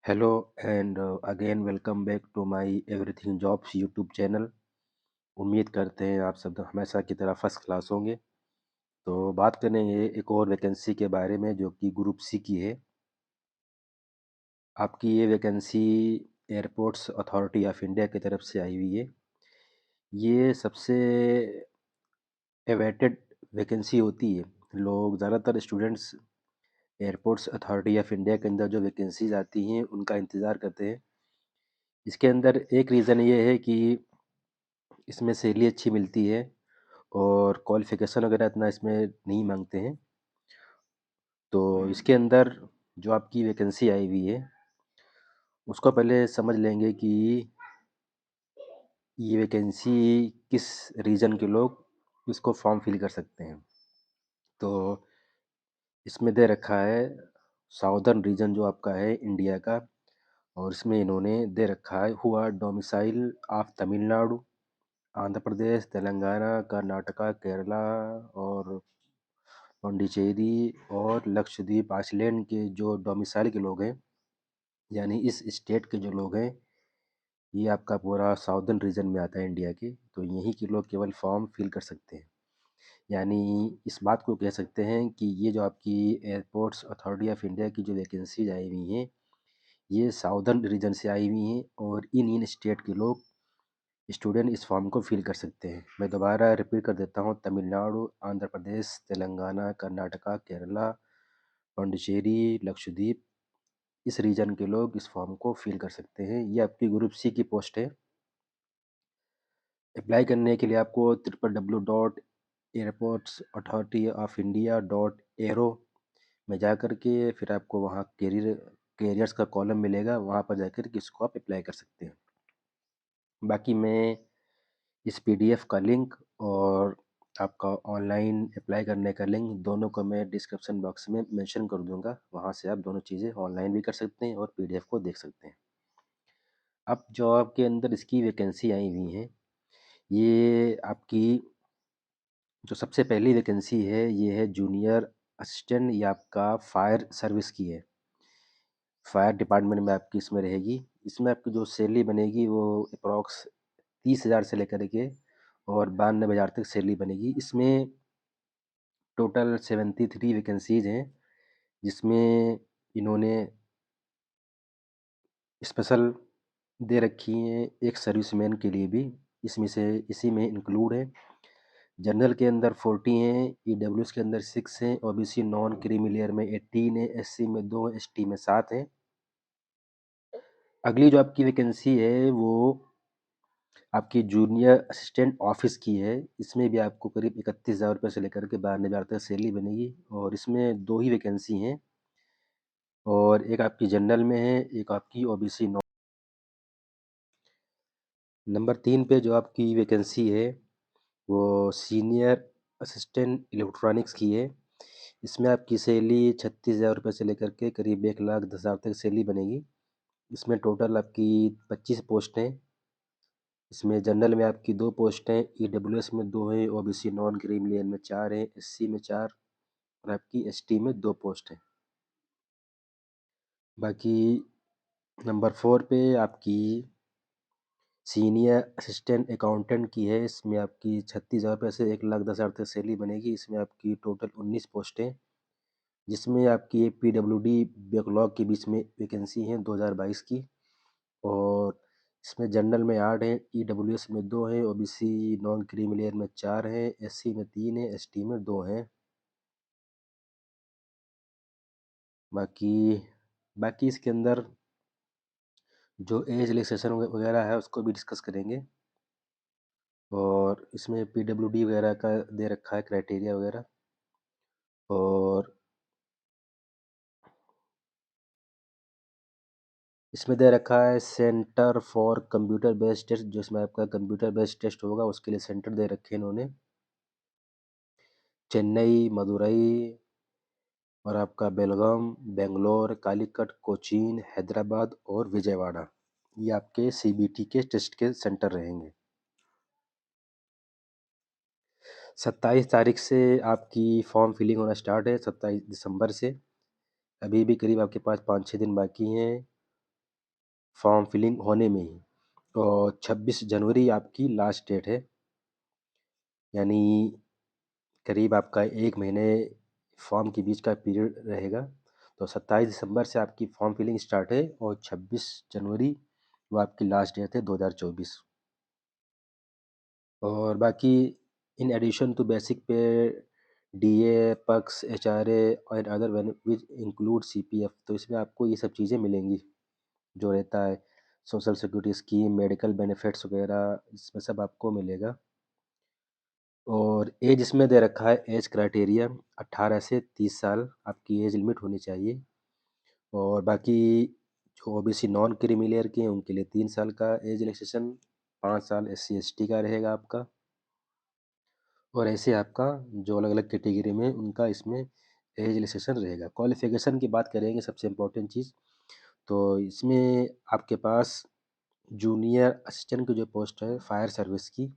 Hello and again welcome back to my everything jobs YouTube channel. उम्मीद करते हैं आप सब हमेशा की तरह फर्स्ट क्लास होंगे। तो बात करेंगे एक और वैकेंसी के बारे में जो कि ग्रुप सी की है। आपकी ये vacancy airports authority of India की तरफ से आई हुई है। ये सबसे अवेटेड वैकेंसी होती है। लोग ज़्यादातर students airports authority of India के अंदर जो वैकेंसीज आती हैं उनका इंतज़ार करते हैं। इसके अंदर एक रीज़न ये है कि इसमें सैलरी अच्छी मिलती है और क्वालिफ़िकेशन वगैरह इतना इसमें नहीं माँगते हैं। तो इसके अंदर जो आपकी वैकेंसी आई हुई है, उसको पहले समझ लेंगे कि ये वैकेंसी किस रीजन के लोग इसको फॉर्म फिल कर सकते हैं। तो इसमें दे रखा है साउदर्न रीजन जो आपका है इंडिया का, और इसमें इन्होंने दे रखा है who are domicile of Tamil Nadu, Andhra Pradesh, Telangana, Karnataka, Kerala और पौंडीचेरी और लक्षद्वीप आइसलैंड के जो डोमिसाइल के लोग हैं, यानी इस स्टेट के जो लोग हैं, ये आपका पूरा साउदर्न रीजन में आता है इंडिया के। तो यहीं के लोग केवल फॉर्म फिल कर सकते हैं। यानी इस बात को कह सकते हैं कि ये जो आपकी एयरपोर्ट्स अथॉरिटी ऑफ इंडिया की जो वैकेंसीज आई हुई हैं, ये साउदर्न रीजन से आई हुई हैं और इन स्टेट के लोग स्टूडेंट इस फॉर्म को फिल कर सकते हैं। मैं दोबारा रिपीट कर देता हूँ, तमिलनाडु, आंध्र प्रदेश, तेलंगाना, कर्नाटका, केरला, पौंडीचेरी, लक्षद्वीप, इस रीजन के लोग इस फॉर्म को फिल कर सकते हैं। ये आपकी ग्रुप सी की पोस्ट है। अप्लाई करने के लिए आपको www.airportsauthorityofindia.aero में जा कर के फिर आपको वहाँ कैरियर्स का कॉलम मिलेगा, वहाँ पर जाकर के इसको आप अप्लाई कर सकते हैं। बाकी मैं इस पीडीएफ का लिंक और आपका ऑनलाइन अप्लाई करने का लिंक दोनों को मैं डिस्क्रिप्शन बॉक्स में मेंशन कर दूंगा। वहाँ से आप दोनों चीज़ें ऑनलाइन भी कर सकते हैं और पीडीएफ को देख सकते हैं। अब जॉब के अंदर इसकी वैकेंसी आई हुई है, ये आपकी जो सबसे पहली वैकेंसी है ये है जूनियर असिस्टेंट, ये आपका फायर सर्विस की है। फायर डिपार्टमेंट में आपकी इसमें रहेगी। इसमें आपकी जो सैलरी बनेगी वो अप्रॉक्स 30,000 से लेकर के और 92,000 तक सैलरी बनेगी। इसमें टोटल 73 वैकेंसीज हैं, जिसमें इन्होंने स्पेशल दे रखी हैं एक सर्विसमैन के लिए भी, इसमें से इसी में इंक्लूड है। जनरल के अंदर 40 हैं, ईडब्ल्यूएस के अंदर 6 हैं, ओबीसी नॉन क्रीमी लेयर में 18 है, एससी में 2, एसटी में 7 हैं। अगली जो आपकी वैकेंसी है वो आपकी जूनियर असिस्टेंट ऑफिस की है। इसमें भी आपको करीब 31,000 रुपये से लेकर के 92,000 तक सैलरी बनेगी और इसमें 2 ही वैकेंसी हैं, और एक आपकी जनरल में है, एक आपकी ओबीसी नॉन। नंबर 3 पे जो आपकी वैकेंसी है वो सीनियर असिस्टेंट इलेक्ट्रॉनिक्स की है। इसमें आपकी सैलरी 36,000 रुपये से लेकर के करीब 1,10,000 तक सैलरी बनेगी। इसमें टोटल आपकी 25 पोस्ट हैं। इसमें जनरल में आपकी 2 पोस्ट हैं, ईडब्ल्यूएस में 2 हैं, ओबीसी नॉन क्रीमिलियन में 4 हैं, एससी में 4 और आपकी एसटी में 2 पोस्ट हैं। बाकी नंबर 4 पे आपकी सीनियर असिस्टेंट अकाउंटेंट की है। इसमें आपकी 36,000 रुपये से 1,10,000 तक सैलरी बनेगी। इसमें आपकी टोटल 19 पोस्टें, जिसमें आपकी पीडब्ल्यूडी बैकलॉग के बीच में वैकेंसी है 2022 की, और इसमें जनरल में 8 हैं, ईडब्ल्यूएस में 2 हैं, ओबीसी नॉन क्रीमिलियर में 4 हैं, एससी में 3 हैं, एसटी में 2 हैं। बाकी बाकी इसके अंदर जो एज रिलैक्सेशन वगैरह है उसको भी डिस्कस करेंगे, और इसमें पीडब्ल्यूडी वगैरह का दे रखा है क्राइटेरिया वगैरह। और इसमें दे रखा है centre for computer based test, जो इसमें आपका कंप्यूटर बेस्ड टेस्ट होगा उसके लिए सेंटर दे रखे हैं इन्होंने। चेन्नई, मदुरई और आपका बेलगाम, बेंगलोर, कालीकट, कोचीन, हैदराबाद और विजयवाड़ा, ये आपके सीबीटी के टेस्ट के सेंटर रहेंगे। 27 तारीख से आपकी फॉर्म फिलिंग होना स्टार्ट है, 27 दिसंबर से। अभी भी करीब आपके पास 5-6 दिन बाकी हैं। फॉर्म फिलिंग होने में ही। और 26 जनवरी आपकी लास्ट डेट है, यानी करीब आपका 1 महीने फॉर्म के बीच का पीरियड रहेगा। तो 27 दिसंबर से आपकी फॉर्म फिलिंग स्टार्ट है और 26 जनवरी वो आपकी लास्ट डेट है 2024। और बाकी इन एडिशन टू बेसिक पे डीए, पक्स, एचआरए और अदर बेनिफिट इंक्लूड सीपीएफ, तो इसमें आपको ये सब चीज़ें मिलेंगी जो रहता है social security scheme, medical benefits वगैरह, इसमें सब आपको मिलेगा। और एज इसमें दे रखा है, एज क्राइटेरिया 18 से 30 साल आपकी एज लिमिट होनी चाहिए। और बाकी जो ओबीसी नॉन क्रीमी लेयर के हैं उनके लिए 3 साल का एज रिलैक्सेशन, 5 साल एससी एसटी का रहेगा आपका। और ऐसे आपका जो अलग अलग कैटेगरी में उनका इसमें एज रिलैक्सेशन रहेगा। क्वालिफिकेशन की बात करेंगे, सबसे इम्पोर्टेंट चीज़, तो इसमें आपके पास जूनियर असिस्टेंट की जो पोस्ट है फायर सर्विस की,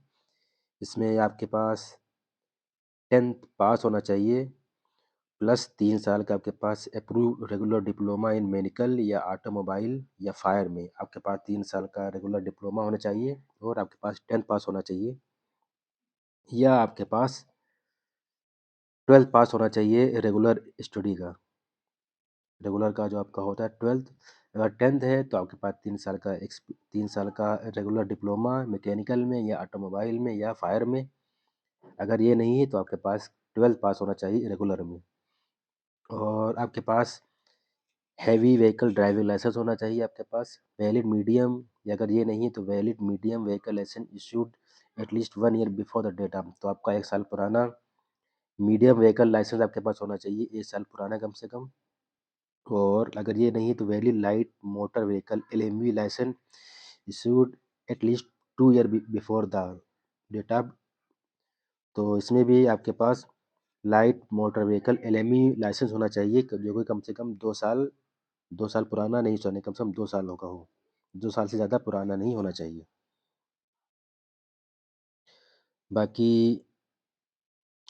इसमें आपके पास 10th पास होना चाहिए, प्लस 3 साल का आपके पास approve regular diploma in medical या ऑटोमोबाइल या फायर में आपके पास 3 साल का रेगुलर डिप्लोमा होना चाहिए, और आपके पास 10th पास होना चाहिए, या आपके पास 12th पास होना चाहिए रेगुलर स्टडी का। रेगुलर का जो आपका होता है 12th, अगर 10th है तो आपके पास 3 साल का रेगुलर डिप्लोमा मैकेनिकल में या ऑटोमोबाइल में या फायर में। अगर ये नहीं है तो आपके पास 12th पास होना चाहिए रेगुलर में। और आपके पास हैवी व्हीकल ड्राइविंग लाइसेंस होना चाहिए आपके पास, वैलिड मीडियम, या अगर ये नहीं है तो valid medium vehicle licence issued at least 1 year before the date of, तो आपका 1 साल पुराना मीडियम व्हीकल लाइसेंस आपके पास होना चाहिए, 1 साल पुराना कम से कम। और अगर ये नहीं है तो valid light motor vehicle LMV license issued at least 2 year before the date of, तो इसमें भी आपके पास light motor vehicle LMV license होना चाहिए जो कि कम से कम 2 साल, 2 साल पुराना नहीं, सॉरी, कम से कम 2 साल का हो, 2 साल से ज़्यादा पुराना नहीं होना चाहिए। बाकी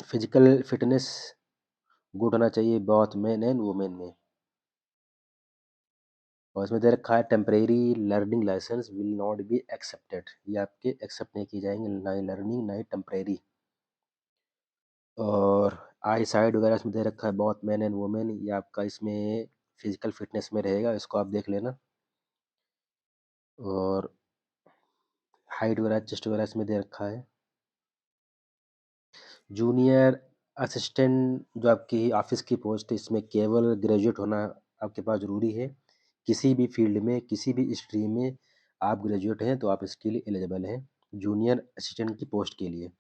फिजिकल फिटनेस गुड होना चाहिए बोथ मेन एंड वुमेन में। और इसमें दे रखा है temporary learning licence will not be accepted, ये आपके एक्सेप्ट नहीं किए जाएंगे, ना ही लर्निंग ना ही टेम्परेरी। और आई साइड वगैरह इसमें दे रखा है बोथ मेन एंड वुमेन, ये आपका इसमें फिजिकल फिटनेस में रहेगा, इसको आप देख लेना। और हाइट वगैरह चेस्ट वगैरह इसमें दे रखा है। जूनियर असिस्टेंट जो आपकी ऑफिस की पोस्ट है, इसमें केवल ग्रेजुएट होना आपके पास ज़रूरी है। किसी भी फील्ड में, किसी भी स्ट्रीम में आप ग्रेजुएट हैं तो आप इसके लिए एलिजिबल हैं, जूनियर असिस्टेंट की पोस्ट के लिए।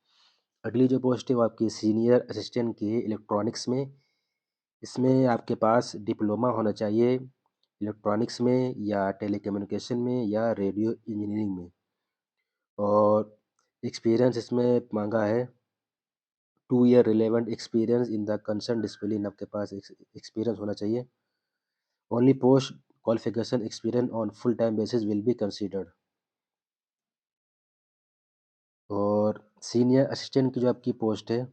अगली जो पोस्ट है वो आपकी सीनियर असिस्टेंट की है इलेक्ट्रॉनिक्स में। इसमें आपके पास डिप्लोमा होना चाहिए इलेक्ट्रॉनिक्स में या टेलीकम्युनिकेशन में या रेडियो इंजीनियरिंग में। और एक्सपीरियंस इसमें मांगा है 2 year relevant experience in the concern discipline, आपके पास एक्सपीरियंस होना चाहिए। Only post qualification experience on full time basis will be considered. और सीनियर असिस्टेंट की जो आपकी पोस्ट है,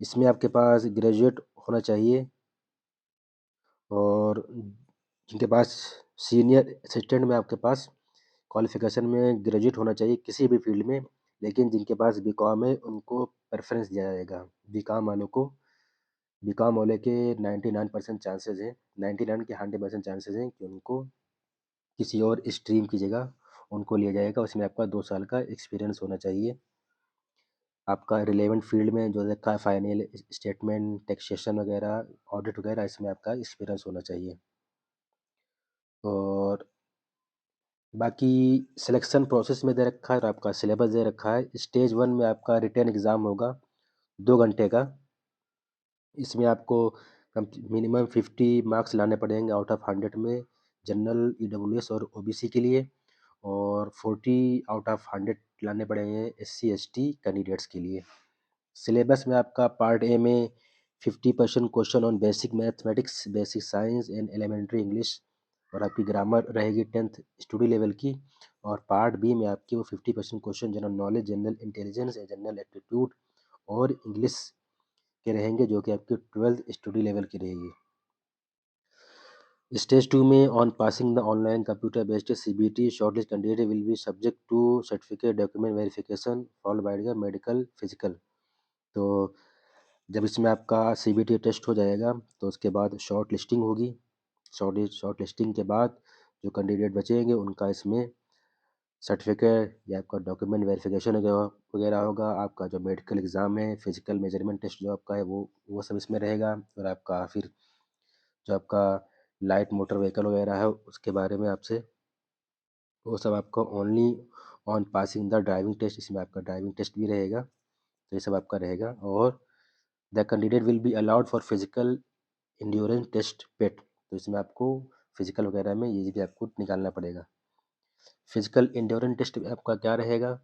इसमें आपके पास ग्रेजुएट होना चाहिए। और जिनके पास सीनियर असिस्टेंट में आपके पास क्वालिफिकेशन में ग्रेजुएट होना चाहिए किसी भी फील्ड में, लेकिन जिनके पास बीकॉम है उनको प्रेफरेंस दिया जाएगा। बीकॉम वालों को, बीकॉम वाले के 99% चांसेस हैं, 99 के 100% चांसेस हैं कि उनको किसी और स्ट्रीम की जगह उनको लिया जाएगा। उसमें आपका 2 साल का एक्सपीरियंस होना चाहिए। आपका रिलेवेंट फील्ड में जो रखा है फाइनल स्टेटमेंट, टैक्सेशन वगैरह, ऑडिट वगैरह, इसमें आपका एक्सपीरियंस होना चाहिए। और बाकी सिलेक्शन प्रोसेस में दे रखा है और आपका सिलेबस दे रखा है। स्टेज 1 में आपका रिटन एग्ज़ाम होगा 2 घंटे का। इसमें आपको मिनिमम 50 मार्क्स लाने पड़ेंगे आउट ऑफ 100 में, जनरल, ईडब्ल्यूएस और ओबीसी के लिए। और 40 आउट ऑफ 100 लाने पड़ेंगे एससी एसटी कैंडिडेट्स के लिए। सिलेबस में आपका पार्ट ए में 50% question on basic mathematics, basic science and elementary English, और आपकी ग्रामर रहेगी 10th स्टडी लेवल की। और पार्ट बी में आपकी वो 50% question general knowledge, general intelligence या जनरल एप्टीट्यूड और इंग्लिश के रहेंगे, जो कि आपकी 12th स्टडी लेवल की रहेगी। स्टेज 2 में on passing the online computer based CBT shortlist candidate will be subject to certificate document verification followed by the medical physical. तो जब इसमें आपका सीबीटी टेस्ट हो जाएगा तो उसके बाद शॉर्ट लिस्टिंग होगी। शॉर्ट लिस्टिंग के बाद जो कैंडिडेट बचेंगे उनका इसमें सर्टिफिकेट या आपका डॉक्यूमेंट वेरिफिकेशन वगैरह होगा। आपका जो मेडिकल एग्ज़ाम है, फिजिकल मेजरमेंट टेस्ट जो आपका है वो सब इसमें रहेगा। और आपका फिर जो आपका लाइट मोटर व्हीकल वगैरह है उसके बारे में आपसे वो सब आपको only on passing the driving test, इसमें आपका ड्राइविंग टेस्ट भी रहेगा। तो ये सब आपका रहेगा। और the candidate will be allowed for physical endurance test PET, तो इसमें आपको फिजिकल वगैरह में ये भी आपको निकालना पड़ेगा। फिजिकल इंड्योरेंस टेस्ट में आपका क्या रहेगा,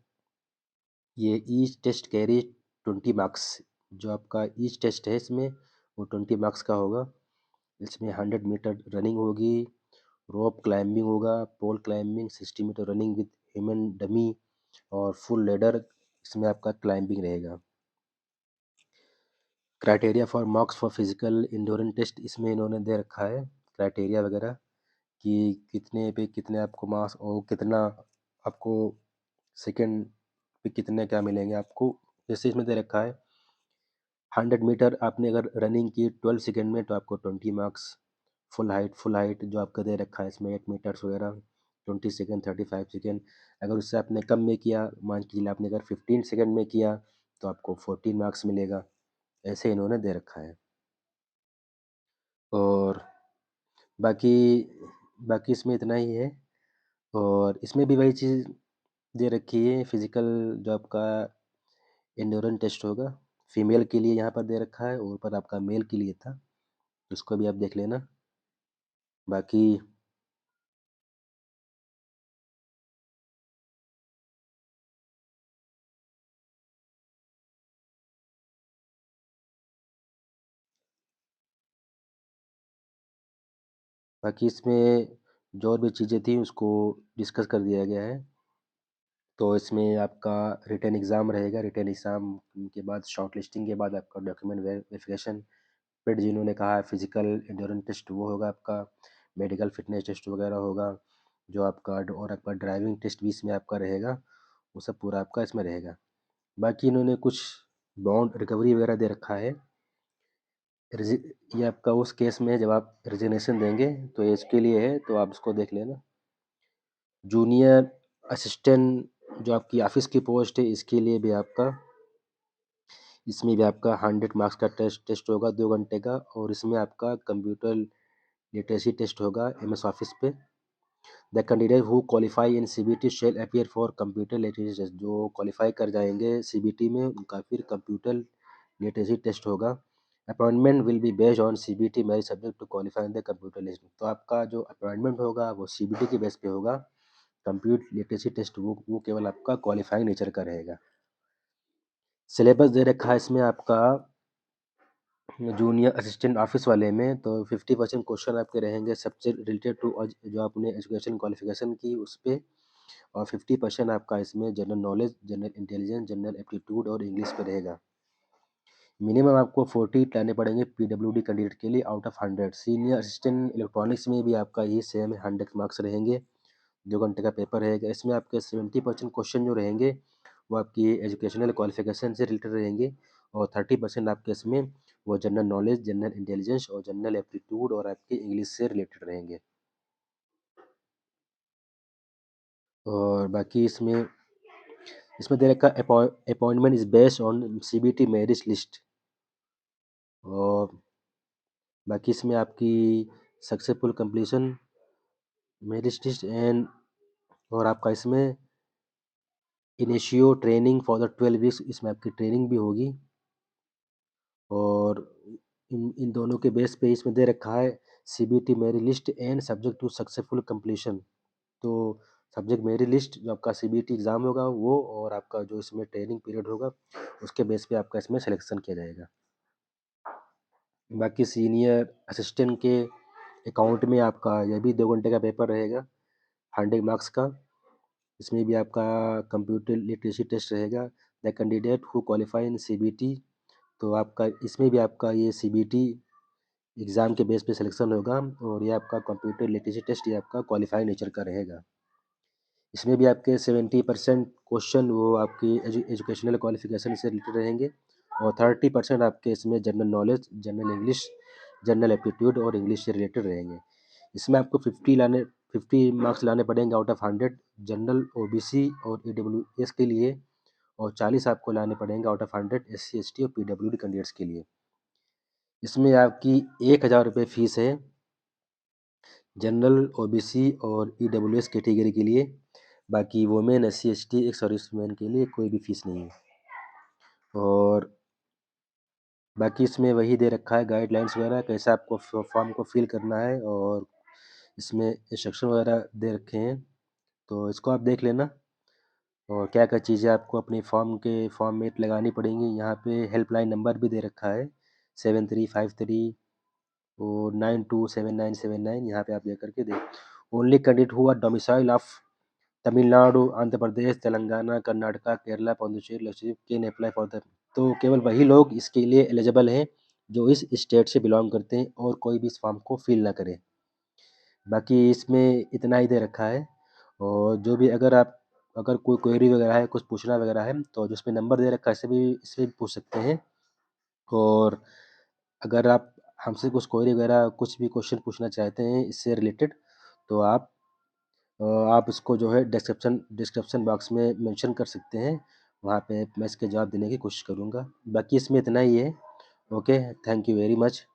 ये ईच टेस्ट कैरी 20 मार्क्स। जो आपका ईच टेस्ट है इसमें वो 20 मार्क्स का होगा। इसमें 100 मीटर रनिंग होगी, रोप क्लाइंबिंग होगा, pole climbing, 60 metre running with human dummy और फुल लेडर इसमें आपका क्लाइंबिंग रहेगा। Criteria for marks for physical endurance test इसमें इन्होंने दे रखा है क्राइटेरिया वगैरह कि कितने पे कितने आपको मार्क्स और कितना आपको सेकंड पे कितने क्या मिलेंगे आपको। जैसे इसमें दे रखा है 100 मीटर आपने अगर रनिंग की 12 सेकेंड में तो आपको 20 मार्क्स। फुल हाइट जो आपका दे रखा है इसमें 8 मीटर्स वगैरह 20 सेकेंड 35 सेकेंड। अगर उससे आपने कम में किया, मान के चलिए आपने अगर 15 सेकेंड में किया तो आपको 14 मार्क्स मिलेगा। ऐसे इन्होंने दे रखा है। और बाकी बाकी इसमें इतना ही है। और इसमें भी वही चीज़ दे रखी है, फिजिकल जो आपका एंड्योरेंस टेस्ट होगा फीमेल के लिए यहाँ पर दे रखा है, और ऊपर आपका मेल के लिए था, तो उसको भी आप देख लेना। बाकी बाकी इसमें जो और भी चीज़ें थी उसको डिस्कस कर दिया गया है। तो इसमें आपका रिटन एग्ज़ाम रहेगा। रिटन एग्ज़ाम के बाद शॉर्ट लिस्टिंग के बाद आपका डॉक्यूमेंट वेरिफिकेशन, फिर जिन्होंने कहा है फिजिकल एंड्योरेंस टेस्ट वो होगा आपका, मेडिकल फिटनेस टेस्ट वगैरह होगा, जो आपका और आपका ड्राइविंग टेस्ट भी इसमें आपका रहेगा। वो सब पूरा आपका इसमें रहेगा। बाकी इन्होंने कुछ बॉन्ड रिकवरी वगैरह दे रखा है। ये आपका उस केस में है जब आप रिजिग्नेशन देंगे, तो ये इसके लिए है, तो आप इसको देख लेना। जूनियर असिस्टेंट जो आपकी ऑफिस की पोस्ट है इसके लिए भी आपका, इसमें भी आपका 100 मार्क्स का टेस्ट होगा 2 घंटे का। और इसमें आपका कंप्यूटर लिटरेसी टेस्ट होगा एमएस ऑफिस पे। The candidate who qualify in CBT shall appear for computer literacy test, जो क्वालिफाई कर जाएंगे सीबीटी में उनका फिर कंप्यूटर लिटरेसी टेस्ट होगा। Appointment will be based on CBT merit subject to qualify in the computer list, तो आपका जो अपॉइंटमेंट होगा वो सीबीटी के बेस पे होगा। कंप्यूटर लिटरेसी टेस्ट वो केवल आपका क्वालिफाइंग नेचर का रहेगा। सिलेबस दे रखा है इसमें आपका जूनियर असिस्टेंट ऑफिस वाले में, तो 50% क्वेश्चन आपके रहेंगे सब्जेक्ट रिलेटेड टू जो आपने एजुकेशन क्वालिफिकेशन की उस पे। और 50% आपका इसमें general knowledge, general intelligence, general aptitude और इंग्लिश पे रहेगा। मिनिमम आपको 40 लाने पड़ेंगे पीडब्ल्यूडी कैंडिडेट के लिए out of 100। Senior assistant electronics में भी आपका यही सेम है, 100 मार्क्स रहेंगे, 2 घंटे का पेपर रहेगा। इसमें आपके 70% क्वेश्चन जो रहेंगे वो आपकी एजुकेशनल क्वालिफिकेशन से रिलेटेड रहेंगे। और 30% आपके इसमें वो जनरल नॉलेज, जनरल इंटेलिजेंस और जनरल एप्टीट्यूड और आपके इंग्लिश से रिलेटेड रहेंगे। और बाकी इसमें इसमें दे रखा appointment is based on CBT merit list. और बाकी इसमें आपकी successful completion merit list and, और आपका इसमें initio training for the 12 weeks, इसमें आपकी ट्रेनिंग भी होगी। और इन दोनों के बेस पे इसमें दे रखा है CBT merit list and subject to successful completion. तो सब्जेक्ट मेरिट लिस्ट जो आपका सीबीटी एग्ज़ाम होगा वो, और आपका जो इसमें ट्रेनिंग पीरियड होगा उसके बेस पे आपका इसमें सिलेक्शन किया जाएगा। बाकी सीनियर असिस्टेंट के अकाउंट में आपका यह भी 2 घंटे का पेपर रहेगा 100 मार्क्स का। इसमें भी आपका कंप्यूटर लिटरेसी टेस्ट रहेगा। The candidate who qualify in CBT, तो आपका इसमें भी आपका ये सीबीटी एग्ज़ाम के बेस पे सिलेक्शन होगा और ये आपका कंप्यूटर लिटरेसी टेस्ट ये आपका क्वालिफाई नेचर का रहेगा। इसमें भी आपके 70% क्वेश्चन वो आपकी एजुकेशनल क्वालिफिकेशन से रिलेटेड रहेंगे और 30% आपके इसमें general knowledge, general English, general aptitude और इंग्लिश से रिलेटेड रहेंगे। इसमें आपको 50 मार्क्स लाने पड़ेंगे आउट ऑफ 100 जनरल, ओबीसी और ईडब्ल्यूएस के लिए और 40 आपको लाने पड़ेंगे आउट ऑफ 100 एससी, एसटी और पीडब्ल्यूडी कैंडिडेट्स के लिए। इसमें आपकी 1000 रुपये फीस है जनरल, ओबीसी और ईडब्ल्यूएस कैटेगरी के लिए। बाकी women, SC, ST, ex serviceman के लिए कोई भी फीस नहीं है। और बाकी इसमें वही दे रखा है गाइडलाइंस वगैरह कैसे आपको फॉर्म को फिल करना है और इसमें इंस्ट्रक्शन वगैरह दे रखे हैं, तो इसको आप देख लेना। और क्या-क्या चीज़ें आपको अपनी फॉर्म में लगानी पड़ेंगी, यहाँ पे हेल्पलाइन नंबर भी दे रखा है 7353 और 927979, यहाँ पे आप जाकर के देख। Only candidate who are domicile of Tamil Nadu, Andhra Pradesh, Telangana, Karnataka, Kerala, Puducherry, Lakshadweep can apply for the. तो केवल वही लोग इसके लिए एलिजिबल हैं जो इस स्टेट से बिलोंग करते हैं और कोई भी इस फॉर्म को फिल ना करे। बाकी इसमें इतना ही दे रखा है। और जो भी अगर कोई क्वेरी वगैरह है, कुछ पूछना वगैरह है, तो जिसमें नंबर दे रखा है इससे भी पूछ सकते हैं। और अगर आप हमसे कुछ क्वेरी वगैरह कुछ भी क्वेश्चन पूछना चाहते हैं इससे रिलेटेड, तो आप इसको जो है डिस्क्रिप्शन बॉक्स में मेंशन कर सकते हैं। वहाँ पे मैं इसके जवाब देने की कोशिश करूँगा। बाकी इसमें इतना ही है। Okay, thank you very much.